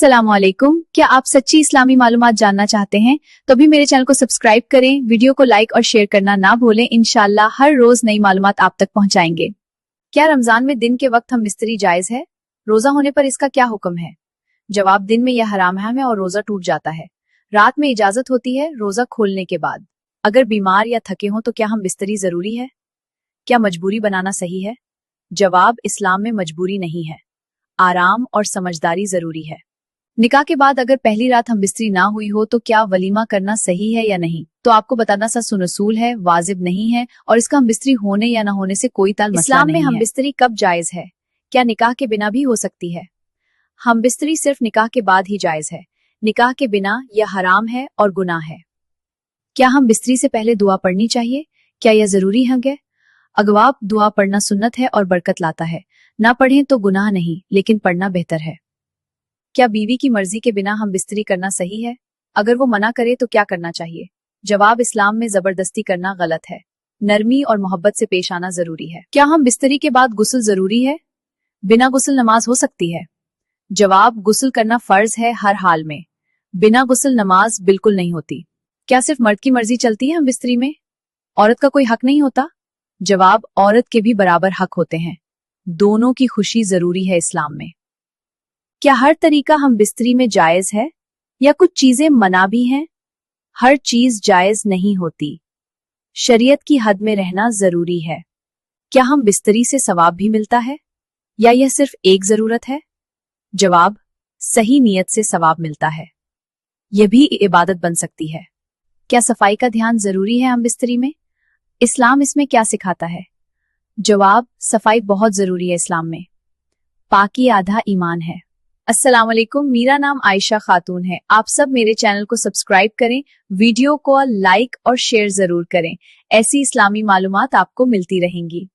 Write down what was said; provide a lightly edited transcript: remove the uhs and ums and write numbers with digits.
अस्सलाम वालेकुम। क्या आप सच्ची इस्लामी मालूमात जानना चाहते हैं तो भी मेरे चैनल को सब्सक्राइब करें, वीडियो को लाइक और शेयर करना ना भूलें। इंशाल्लाह हर रोज नई मालूमात आप तक पहुंचाएंगे। क्या रमजान में दिन के वक्त हम बिस्तरी जायज है? रोजा होने पर इसका क्या हुक्म है? जवाब, दिन में यह हराम है और रोजा टूट जाता है। रात में इजाजत होती है रोजा खोलने के बाद। अगर बीमार या थके हों तो क्या हम बिस्तरी जरूरी है? क्या मजबूरी बनाना सही है? जवाब, इस्लाम में मजबूरी नहीं है, आराम और समझदारी जरूरी है। निकाह के बाद अगर पहली रात हम बिस्तरी ना हुई हो तो क्या वलीमा करना सही है या नहीं? तो आपको बताना सा सुनसूल है, वाजिब नहीं है और इसका हम बिस्तरी होने या ना होने से कोई ताल मसला इस्लाम में नहीं हम है। बिस्तरी कब जायज है? क्या निकाह के बिना भी हो सकती है? हम बिस्तरी सिर्फ निकाह के बाद ही जायज है। निकाह के बिना यह हराम है और गुनाह है। क्या हम बिस्तरी से पहले दुआ पढ़नी चाहिए? क्या यह जरूरी है? अगवाब, दुआ पढ़ना सुन्नत है और बरकत लाता है। ना पढ़ें तो गुनाह नहीं, लेकिन पढ़ना बेहतर है। क्या बीवी की मर्जी के बिना हम बिस्तरी करना सही है? अगर वो मना करे तो क्या करना चाहिए? जवाब, इस्लाम में जबरदस्ती करना गलत है। नरमी और मोहब्बत से पेश आना जरूरी है। क्या हम बिस्तरी के बाद गुस्ल जरूरी है? बिना गुस्ल नमाज हो सकती है? जवाब, गुस्ल करना फर्ज है हर हाल में। बिना गुस्ल नमाज बिल्कुल नहीं होती। क्या सिर्फ मर्द की मर्जी चलती है हम बिस्तरी में? औरत का कोई हक नहीं होता? जवाब, औरत के भी बराबर हक होते हैं। दोनों की खुशी जरूरी है इस्लाम में। क्या हर तरीका हम बिस्तरी में जायज है या कुछ चीजें मना भी हैं? हर चीज जायज नहीं होती। शरीयत की हद में रहना जरूरी है। क्या हम बिस्तरी से सवाब भी मिलता है या यह सिर्फ एक जरूरत है? जवाब, सही नीयत से सवाब मिलता है। यह भी इबादत बन सकती है। क्या सफाई का ध्यान जरूरी है हम बिस्तरी में? इस्लाम इसमें क्या सिखाता है? जवाब, सफाई बहुत जरूरी है इस्लाम में। पाकी आधा ईमान है। अस्सलाम वालेकुम, मेरा नाम आयशा खातून है। आप सब मेरे चैनल को सब्सक्राइब करें, वीडियो को लाइक और शेयर जरूर करें। ऐसी इस्लामी मालूमात आपको मिलती रहेंगी।